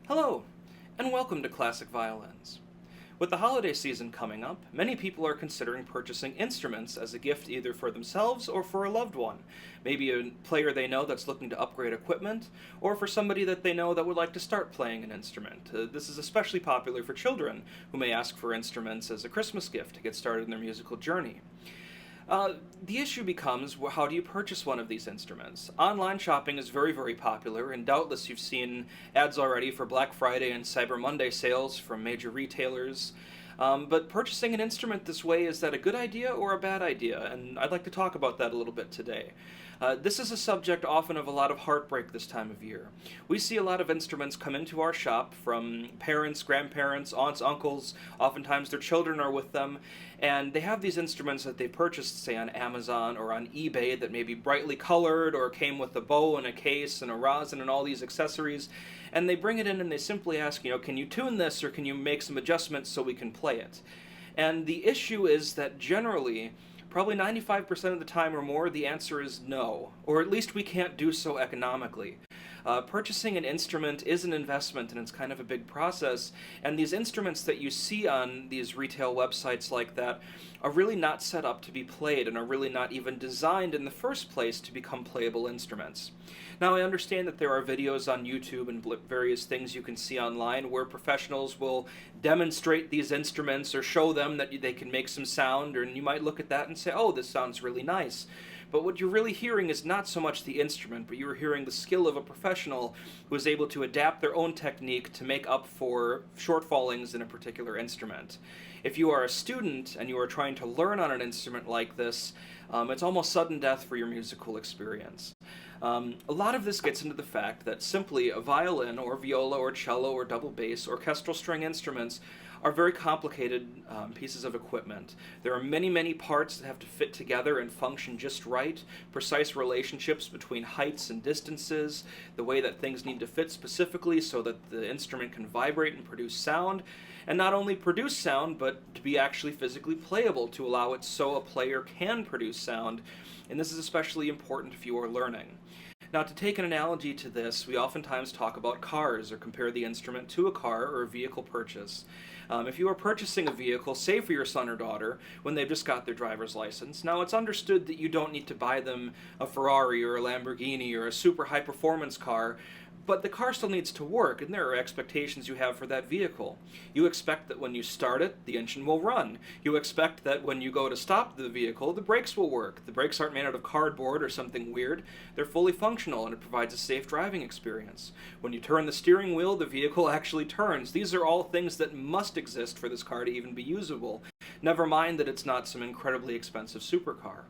Hello, and welcome to Classic Violins. With the holiday season coming up, many people are considering purchasing instruments as a gift either for themselves or for a loved one. Maybe a player they know that's looking to upgrade equipment, or for somebody that they know that would like to start playing an instrument. This is especially popular for children, who may ask for instruments as a Christmas gift to get started in their musical journey. The issue becomes, how do you purchase one of these instruments? Online shopping is very, very popular, and doubtless you've seen ads already for Black Friday and Cyber Monday sales from major retailers. But purchasing an instrument this way, is that a good idea or a bad idea? And I'd like to talk about that a little bit today. This is a subject often of a lot of heartbreak this time of year. We see a lot of instruments come into our shop from parents, grandparents, aunts, uncles, oftentimes their children are with them, and they have these instruments that they purchased, say, on Amazon or on eBay that may be brightly colored or came with a bow and a case and a rosin and all these accessories, and they bring it in and they simply ask, can you tune this or can you make some adjustments so we can play it? And the issue is that generally, probably 95% of the time or more, the answer is no, or at least we can't do so economically. Purchasing an instrument is an investment, and it's kind of a big process, and these instruments that you see on these retail websites like that are really not set up to be played, and are really not even designed in the first place to become playable instruments. Now, I understand that there are videos on YouTube and various things you can see online where professionals will demonstrate these instruments or show them that they can make some sound, and you might look at that and say, oh, this sounds really nice. But what you're really hearing is not so much the instrument, but you're hearing the skill of a professional who is able to adapt their own technique to make up for shortfallings in a particular instrument. If you are a student and you are trying to learn on an instrument like this, it's almost sudden death for your musical experience. A lot of this gets into the fact that simply a violin or viola or cello or double bass, orchestral string instruments, are very complicated pieces of equipment. There are many, many parts that have to fit together and function just right, precise relationships between heights and distances, the way that things need to fit specifically so that the instrument can vibrate and produce sound, and not only produce sound, but to be actually physically playable to allow it so a player can produce sound, and this is especially important if you are learning. Now, to take an analogy to this, we oftentimes talk about cars or compare the instrument to a car or a vehicle purchase. If you are purchasing a vehicle, say for your son or daughter, when they've just got their driver's license, now it's understood that you don't need to buy them a Ferrari or a Lamborghini or a super high-performance car, but the car still needs to work, and there are expectations you have for that vehicle. You expect that when you start it, the engine will run. You expect that when you go to stop the vehicle, the brakes will work. The brakes aren't made out of cardboard or something weird. They're fully functional, and it provides a safe driving experience. When you turn the steering wheel, the vehicle actually turns. These are all things that must exist for this car to even be usable. Never mind that it's not some incredibly expensive supercar.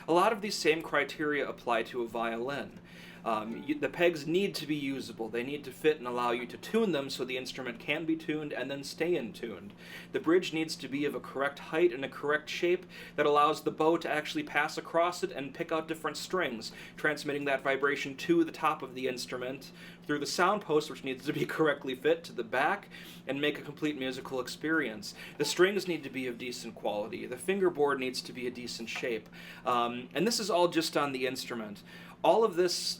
A lot of these same criteria apply to a violin. The pegs need to be usable. They need to fit and allow you to tune them so the instrument can be tuned and then stay in tuned. The bridge needs to be of a correct height and a correct shape that allows the bow to actually pass across it and pick out different strings, transmitting that vibration to the top of the instrument through the sound post, which needs to be correctly fit to the back and make a complete musical experience. The strings need to be of decent quality. The fingerboard needs to be a decent shape. And this is all just on the instrument. All of this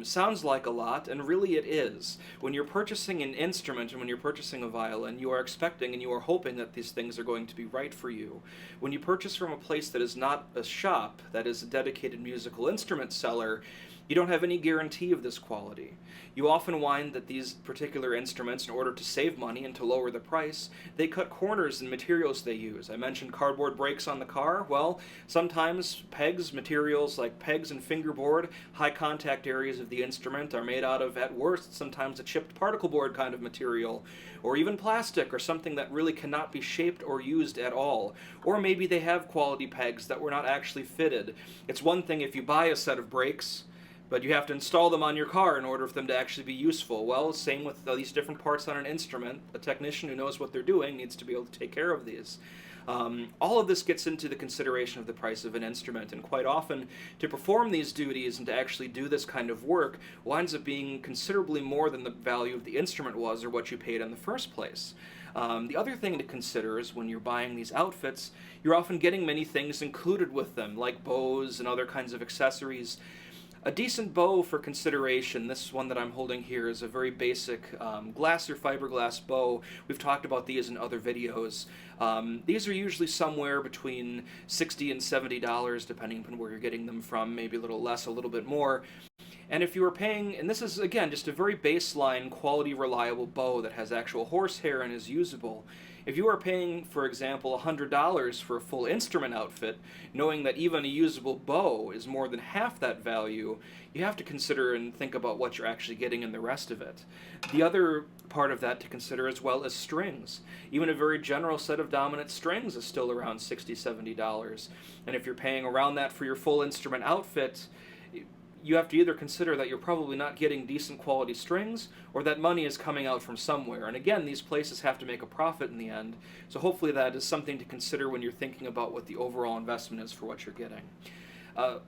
sounds like a lot, and really it is. When you're purchasing an instrument and when you're purchasing a violin, you are expecting and you are hoping that these things are going to be right for you. When you purchase from a place that is not a shop, that is a dedicated musical instrument seller, you don't have any guarantee of this quality. You often find that these particular instruments, in order to save money and to lower the price, they cut corners in materials they use. I mentioned cardboard brakes on the car. Well, sometimes pegs, materials like pegs and fingerboard, high contact areas of the instrument are made out of, at worst, sometimes a chipped particle board kind of material, or even plastic or something that really cannot be shaped or used at all. Or maybe they have quality pegs that were not actually fitted. It's one thing if you buy a set of brakes, but you have to install them on your car in order for them to actually be useful. Well, same with these different parts on an instrument. A technician who knows what they're doing needs to be able to take care of these. All of this gets into the consideration of the price of an instrument, and quite often, to perform these duties and to actually do this kind of work winds up being considerably more than the value of the instrument was or what you paid in the first place. The other thing to consider is when you're buying these outfits, you're often getting many things included with them, like bows and other kinds of accessories. A decent bow for consideration, this one that I'm holding here is a very basic glass or fiberglass bow. We've talked about these in other videos. These are usually somewhere between $60 and $70, depending upon where you're getting them from, maybe a little less, a little bit more. And if you were paying, and this is again just a very baseline, quality, reliable bow that has actual horsehair and is usable, if you are paying, for example, $100 for a full instrument outfit, knowing that even a usable bow is more than half that value, you have to consider and think about what you're actually getting in the rest of it. The other part of that to consider as well is strings. Even a very general set of dominant strings is still around $60, $70. And if you're paying around that for your full instrument outfit, you have to either consider that you're probably not getting decent quality strings, or that money is coming out from somewhere. And again, these places have to make a profit in the end, so hopefully that is something to consider when you're thinking about what the overall investment is for what you're getting.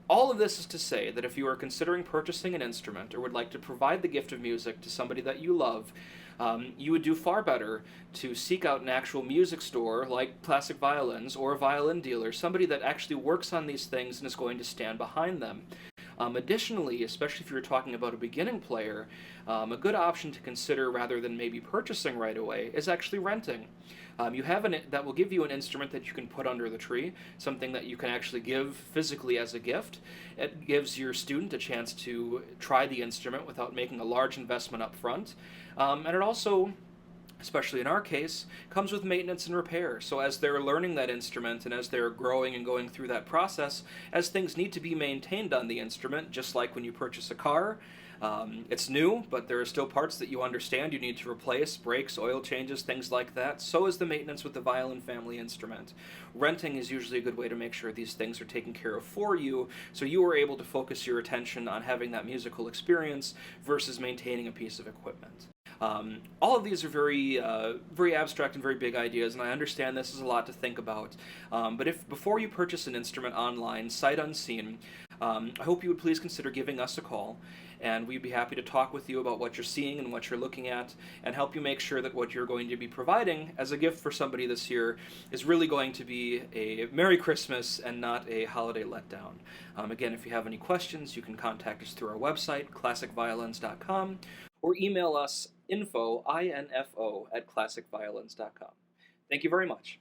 All of this is to say that if you are considering purchasing an instrument or would like to provide the gift of music to somebody that you love, you would do far better to seek out an actual music store like Classic Violins or a violin dealer, somebody that actually works on these things and is going to stand behind them. Additionally, especially if you're talking about a beginning player, a good option to consider rather than maybe purchasing right away is actually renting. You have that will give you an instrument that you can put under the tree, something that you can actually give physically as a gift. It gives your student a chance to try the instrument without making a large investment up front, and it also, especially in our case, comes with maintenance and repair. So as they're learning that instrument and as they're growing and going through that process, as things need to be maintained on the instrument, just like when you purchase a car, it's new, but there are still parts that you understand you need to replace, brakes, oil changes, things like that. So is the maintenance with the violin family instrument. Renting is usually a good way to make sure these things are taken care of for you, so you are able to focus your attention on having that musical experience versus maintaining a piece of equipment. All of these are very abstract and very big ideas, and I understand this is a lot to think about. But if before you purchase an instrument online, sight unseen, I hope you would please consider giving us a call, and we'd be happy to talk with you about what you're seeing and what you're looking at, and help you make sure that what you're going to be providing as a gift for somebody this year is really going to be a Merry Christmas and not a holiday letdown. Again, if you have any questions, you can contact us through our website, classicviolins.com, or email us info@classicviolins.com. Thank you very much.